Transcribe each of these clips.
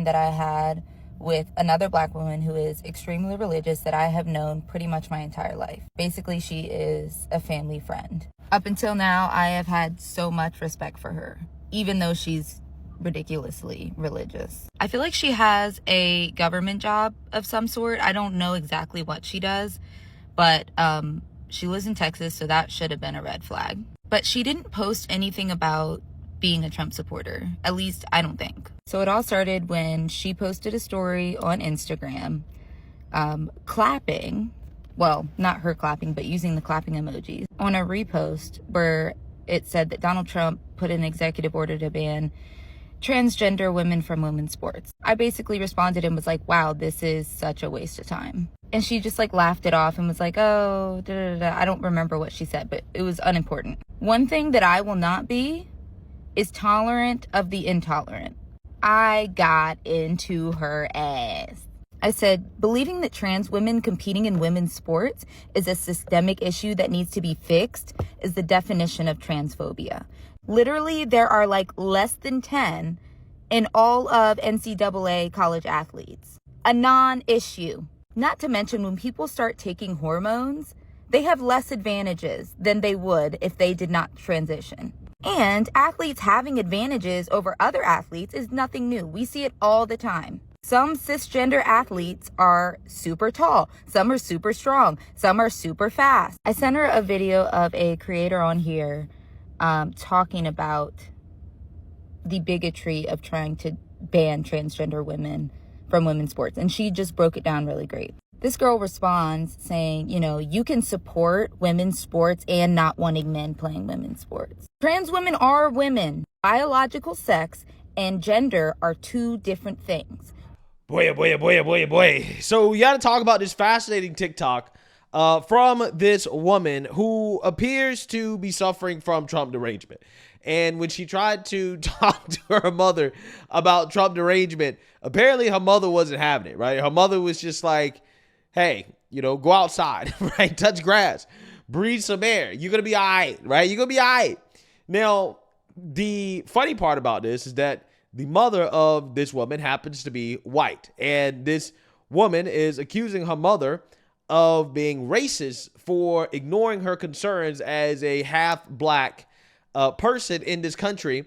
conversation that I had with another Black woman who is extremely religious that I have known pretty much my entire life. Basically, she is a family friend. Up until now, I have had so much respect for her, even though she's ridiculously religious. I feel like she has a government job of some sort. I don't know exactly what she does, but she lives in Texas, so that should have been a red flag. But she didn't post anything about being a Trump supporter. At least, I don't think. So it all started when she posted a story on Instagram clapping. Well, not her clapping, but using the clapping emojis on a repost where it said that Donald Trump put an executive order to ban transgender women from women's sports. I basically responded and was like, wow, this is such a waste of time. And she just like laughed it off and was like, oh, da, da, da. I don't remember what she said, but it was unimportant. One thing that I will not be is tolerant of the intolerant. I got into her ass. I said, believing that trans women competing in women's sports is a systemic issue that needs to be fixed is the definition of transphobia. Literally, there are like less than 10 in all of NCAA college athletes. A non-issue. Not to mention, when people start taking hormones, they have less advantages than they would if they did not transition. And athletes having advantages over other athletes is nothing new. We see it all the time. Some cisgender athletes are super tall. Some are super strong. Some are super fast. I sent her a video of a creator on here talking about the bigotry of trying to ban transgender women from women's sports. And she just broke it down really great. This girl responds saying, you know, you can support women's sports and not wanting men playing women's sports. Trans women are women. Biological sex and gender are two different things. Boy. So we got to talk about this fascinating TikTok from this woman who appears to be suffering from Trump derangement. And when she tried to talk to her mother about Trump derangement, apparently her mother wasn't having it, right? Her mother was just like, hey, you know, go outside, right? Touch grass, breathe some air. You're going to be all right, right? You're going to be all right. Now, the funny part about this is that the mother of this woman happens to be white. And this woman is accusing her mother of being racist for ignoring her concerns as a half black person in this country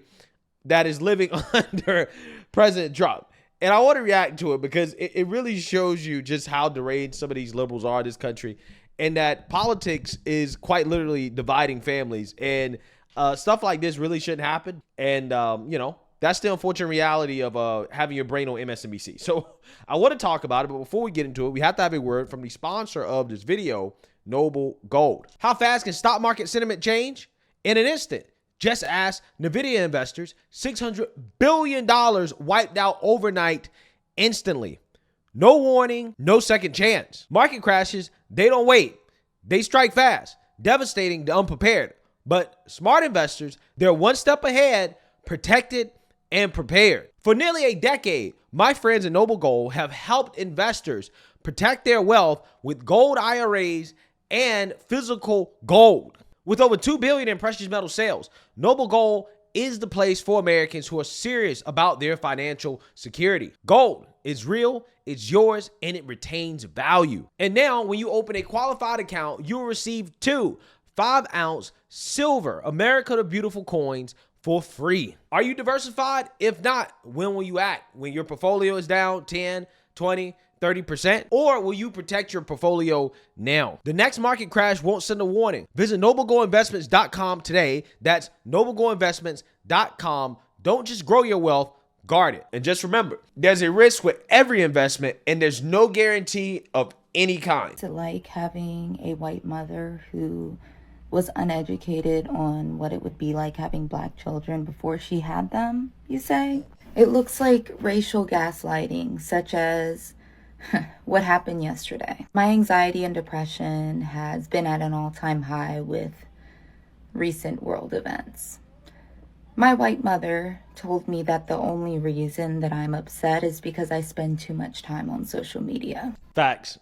that is living under President Trump. And I want to react to it because it really shows you just how deranged some of these liberals are in this country, and that politics is quite literally dividing families, and stuff like this really shouldn't happen. And, you know, that's the unfortunate reality of having your brain on MSNBC. So I want to talk about it, but before we get into it, we have to have a word from the sponsor of this video, Noble Gold. How fast can stock market sentiment change? In an instant. Just ask NVIDIA investors. $600 billion wiped out overnight instantly. No warning, no second chance. Market crashes, they don't wait. They strike fast, devastating the unprepared. But smart investors, they're one step ahead, protected and prepared. For nearly a decade, my friends at Noble Gold have helped investors protect their wealth with gold IRAs and physical gold. With over $2 billion in precious metal sales, Noble Gold is the place for Americans who are serious about their financial security. Gold is real, it's yours, and it retains value. And now, when you open a qualified account, you'll receive 2 5-ounce silver America the Beautiful coins for free. Are you diversified? If not, when will you act? When your portfolio is down 10, 20, 30%? Or will you protect your portfolio now? The next market crash won't send a warning. Visit noblegoldinvestments.com today. That's noblegoldinvestments.com. Don't just grow your wealth, guard it. And just remember, there's a risk with every investment and there's no guarantee of any kind. It's like having a white mother who was uneducated on what it would be like having Black children before she had them, you say? It looks like racial gaslighting, such as what happened yesterday. My anxiety and depression has been at an all-time high with recent world events. My white mother told me that the only reason that I'm upset is because I spend too much time on social media. Facts.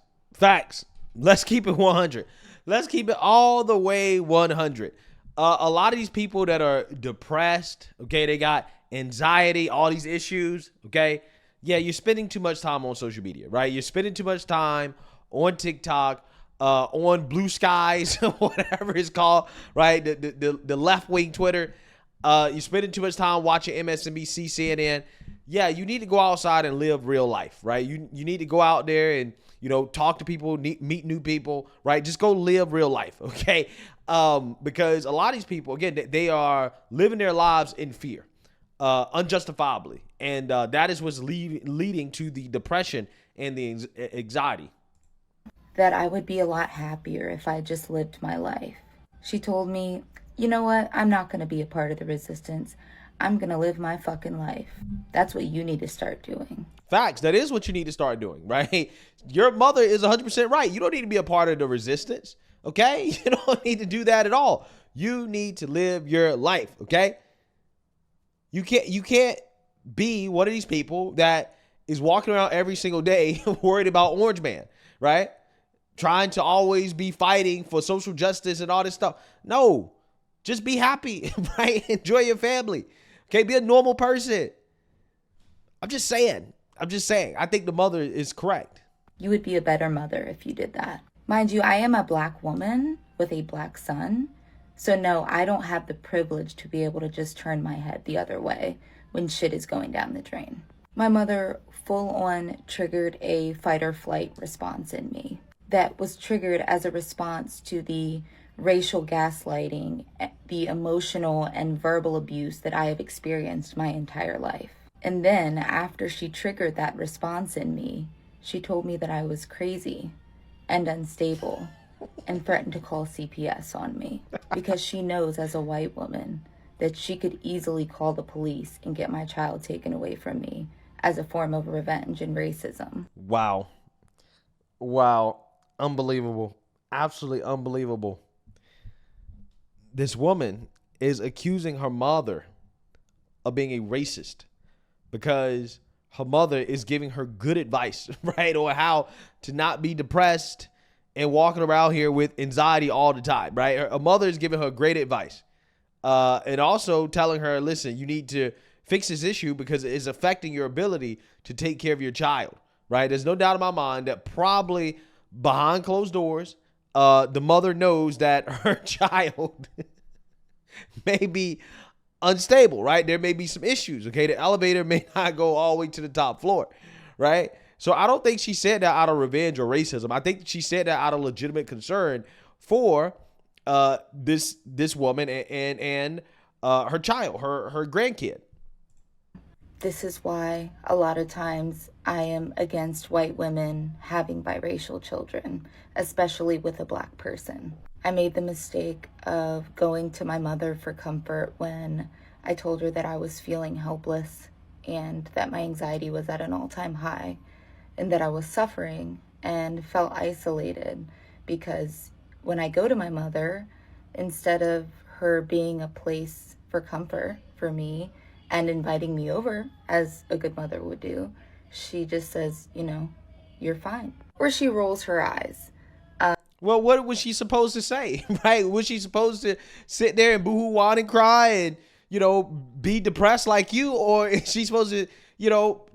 Let's keep it 100. Let's keep it all the way 100. A lot of these people that are depressed, okay, they got anxiety, all these issues, okay, yeah, you're spending too much time on social media, right? You're spending too much time on TikTok, on Blue Skies, whatever it's called, right? The left wing Twitter. You're spending too much time watching MSNBC, CNN. Yeah, you need to go outside and live real life, right? You need to go out there and, talk to people, meet new people, right? Just go live real life, okay? Because a lot of these people, again, they are living their lives in fear, unjustifiably. And that is what's leading to the depression and the anxiety. That I would be a lot happier if I just lived my life. She told me, you know what? I'm not going to be a part of the resistance. I'm going to live my fucking life. That's what you need to start doing. Facts. That is what you need to start doing, right? Your mother is 100% right. You don't need to be a part of the resistance, okay? You don't need to do that at all. You need to live your life, okay? You can't be one of these people that is walking around every single day worried about Orange Man, right? Trying to always be fighting for social justice and all this stuff. No, just be happy, right? Enjoy your family. Okay, be a normal person. I'm just saying. I think the mother is correct. You would be a better mother if you did that. Mind you, I am a black woman with a black son. So no, I don't have the privilege to be able to just turn my head the other way when shit is going down the drain. My mother full on triggered a fight or flight response in me that was triggered as a response to the racial gaslighting, the emotional and verbal abuse that I have experienced my entire life. And then after she triggered that response in me, she told me that I was crazy and unstable and threatened to call CPS on me because she knows as a white woman that she could easily call the police and get my child taken away from me as a form of revenge and racism. Wow. Unbelievable. Absolutely unbelievable. This woman is accusing her mother of being a racist because her mother is giving her good advice, right? On how to not be depressed and walking around here with anxiety all the time, right? Her mother is giving her great advice. And also telling her, listen, you need to fix this issue because it is affecting your ability to take care of your child, right? There's no doubt in my mind that probably behind closed doors, the mother knows that her child may be unstable, right? There may be some issues, okay? The elevator may not go all the way to the top floor, right? So I don't think she said that out of revenge or racism. I think she said that out of legitimate concern for this woman and her child, her grandkid. This is why a lot of times I am against white women having biracial children, especially with a black person. I made the mistake of going to my mother for comfort when I told her that I was feeling helpless and that my anxiety was at an all-time high and that I was suffering and felt isolated because when I go to my mother, instead of her being a place for comfort for me and inviting me over as a good mother would do, she just says, you're fine. Or she rolls her eyes. Well, what was she supposed to say, right? Was she supposed to sit there and boo-hoo, whine, and cry and, be depressed like you? Or is she supposed to,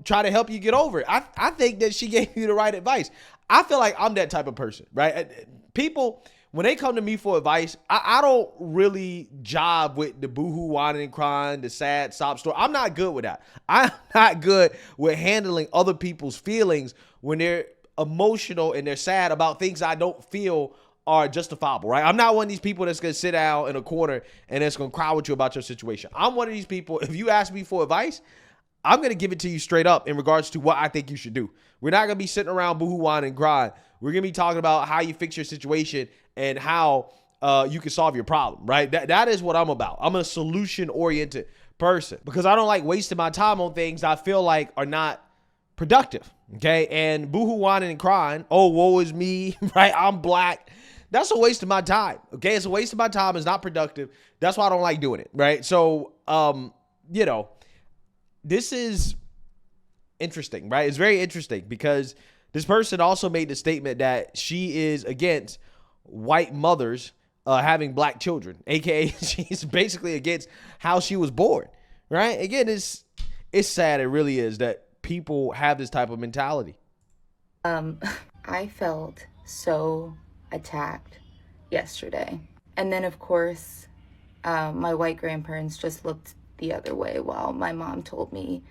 try to help you get over it? I think that she gave you the right advice. I feel like I'm that type of person, right? People, when they come to me for advice, I don't really jive with the boo-hoo, whining, and crying, the sad sob story. I'm not good with that. I'm not good with handling other people's feelings when they're emotional and they're sad about things I don't feel are justifiable, right? I'm not one of these people that's going to sit down in a corner and that's going to cry with you about your situation. I'm one of these people, if you ask me for advice, I'm going to give it to you straight up in regards to what I think you should do. We're not going to be sitting around boo-hoo, whining, and crying. We're going to be talking about how you fix your situation and how you can solve your problem, right? That is what I'm about. I'm a solution-oriented person because I don't like wasting my time on things I feel like are not productive, okay? And boohoo, whining, and crying, oh, woe is me, right? I'm black. That's a waste of my time, okay? It's a waste of my time. It's not productive. That's why I don't like doing it, right? So, this is interesting, right? It's very interesting because this person also made the statement that she is against white mothers having black children, aka she's basically against how she was born, right? Again, it's sad. It really is that people have this type of mentality. I felt so attacked yesterday. And then, of course, my white grandparents just looked the other way while my mom told me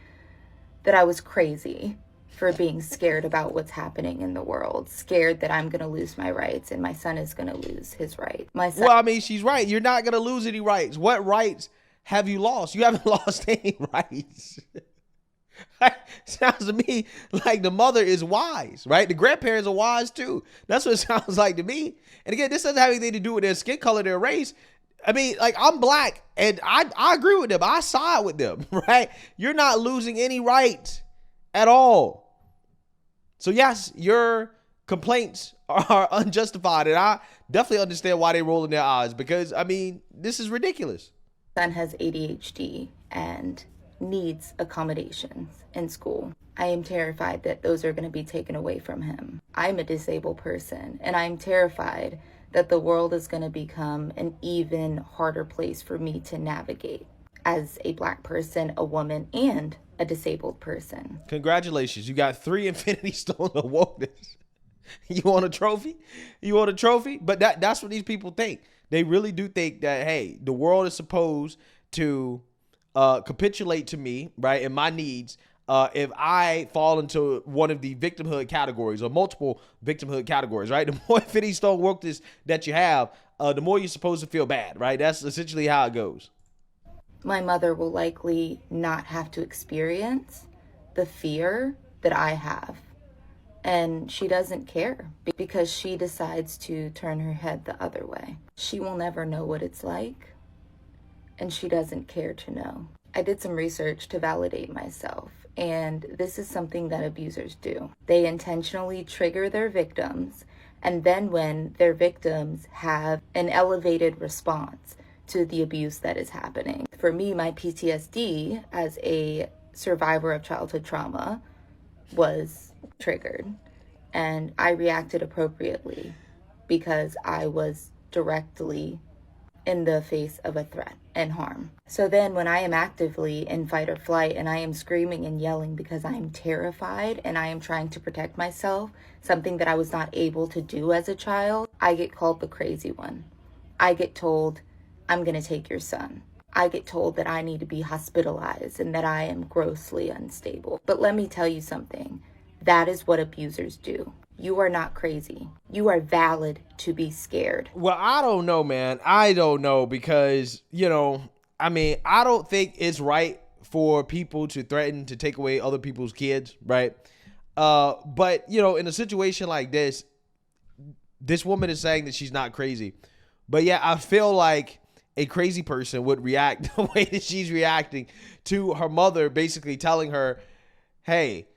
that I was crazy for being scared about what's happening in the world, scared that I'm going to lose my rights and my son is going to lose his right. Well, I mean, she's right. You're not going to lose any rights. What rights have you lost? You haven't lost any rights. Sounds to me like the mother is wise, right? The grandparents are wise too. That's what it sounds like to me. And again, this doesn't have anything to do with their skin color, their race. I mean, like, I'm black and I agree with them. I side with them, right? You're not losing any rights at all. So yes, your complaints are unjustified. And I definitely understand why they're rolling their eyes, because I mean, this is ridiculous. Son has ADHD and needs accommodations in school. I am terrified that those are going to be taken away from him. I'm a disabled person, and I'm terrified that the world is going to become an even harder place for me to navigate as a black person, a woman, and a disabled person. Congratulations. You got 3 Infinity Stones of wokeness. You want a trophy? You want a trophy? But that's what these people think. They really do think that, hey, the world is supposed to capitulate to me, right, and my needs if I fall into one of the victimhood categories or multiple victimhood categories, right? The more Infinity Stone wokeness that you have, the more you're supposed to feel bad, right? That's essentially how it goes. My mother will likely not have to experience the fear that I have. And she doesn't care because she decides to turn her head the other way. She will never know what it's like, and she doesn't care to know. I did some research to validate myself, and this is something that abusers do. They intentionally trigger their victims, and then when their victims have an elevated response to the abuse that is happening. For me, my PTSD as a survivor of childhood trauma was triggered, and I reacted appropriately because I was directly in the face of a threat and harm. So then when I am actively in fight or flight and I am screaming and yelling because I am terrified and I am trying to protect myself, something that I was not able to do as a child, I get called the crazy one. I get told, I'm going to take your son. I get told that I need to be hospitalized and that I am grossly unstable. But let me tell you something. That is what abusers do. You are not crazy. You are valid to be scared. Well, I don't know, man. I don't know because, I mean, I don't think it's right for people to threaten to take away other people's kids, right? But, in a situation like this woman is saying that she's not crazy. But yeah, I feel like a crazy person would react the way that she's reacting to her mother basically telling her, hey,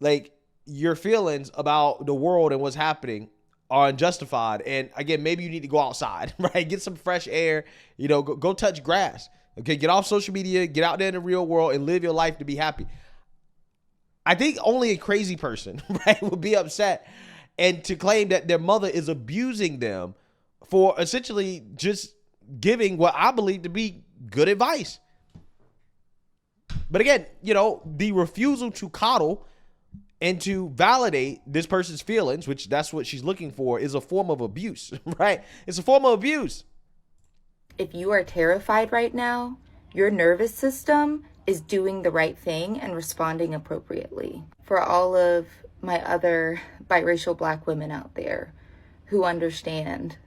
like, your feelings about the world and what's happening are unjustified. And again, maybe you need to go outside, right? Get some fresh air, go touch grass. Okay, get off social media, get out there in the real world and live your life to be happy. I think only a crazy person, right, would be upset and to claim that their mother is abusing them for essentially just giving what I believe to be good advice. But again, the refusal to coddle and to validate this person's feelings, which that's what she's looking for, is a form of abuse, right? It's a form of abuse. If you are terrified right now, your nervous system is doing the right thing and responding appropriately. For all of my other biracial black women out there who understand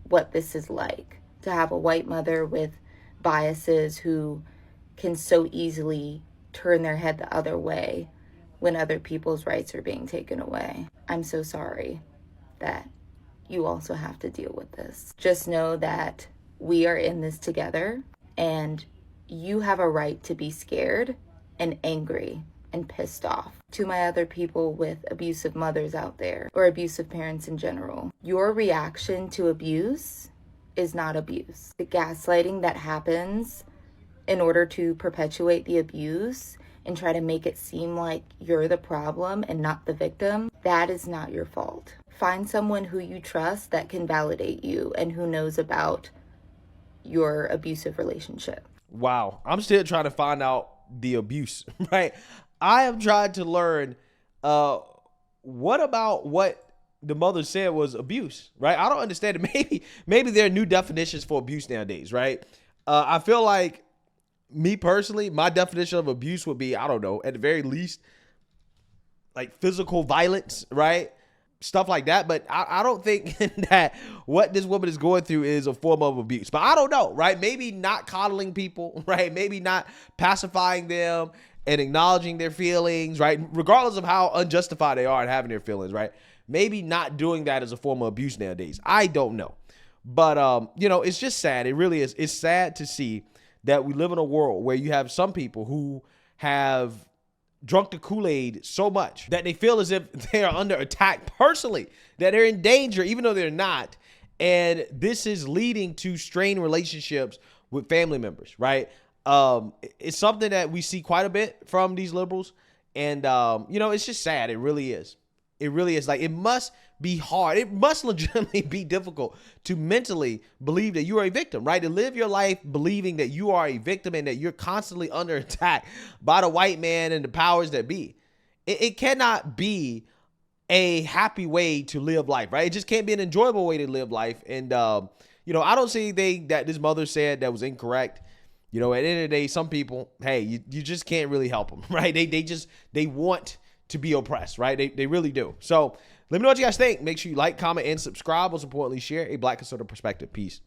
what this is like, to have a white mother with biases who can so easily turn their head the other way when other people's rights are being taken away. I'm so sorry that you also have to deal with this. Just know that we are in this together, and you have a right to be scared and angry and pissed off. To my other people with abusive mothers out there, or abusive parents in general, your reaction to abuse is not abuse. The gaslighting that happens in order to perpetuate the abuse and try to make it seem like you're the problem and not the victim, that is not your fault. Find someone who you trust that can validate you and who knows about your abusive relationship. Wow. I'm still trying to find out the abuse, right? I am trying to learn what about what the mother said was abuse, right? I don't understand it. Maybe there are new definitions for abuse nowadays, right? I feel like me personally, my definition of abuse would be, I don't know, at the very least, like physical violence, right? Stuff like that. But I don't think that what this woman is going through is a form of abuse. But I don't know, right? Maybe not coddling people, right? Maybe not pacifying them and acknowledging their feelings, right? Regardless of how unjustified they are in having their feelings, right? Maybe not doing that as a form of abuse nowadays. I don't know. But, it's just sad. It really is. It's sad to see that we live in a world where you have some people who have drunk the Kool-Aid so much that they feel as if they are under attack personally, that they're in danger, even though they're not. And this is leading to strained relationships with family members, right? It's something that we see quite a bit from these liberals. And, it's just sad. It really is. It really is. Like, it must be hard. It must legitimately be difficult to mentally believe that you are a victim, right? To live your life believing that you are a victim and that you're constantly under attack by the white man and the powers that be. It cannot be a happy way to live life, right? It just can't be an enjoyable way to live life. And, I don't see anything that this mother said that was incorrect. At the end of the day, some people, hey, you just can't really help them, right? They want to be oppressed, right? They really do. So let me know what you guys think. Make sure you like, comment, and subscribe. Most importantly, share a Black conservative perspective. Peace.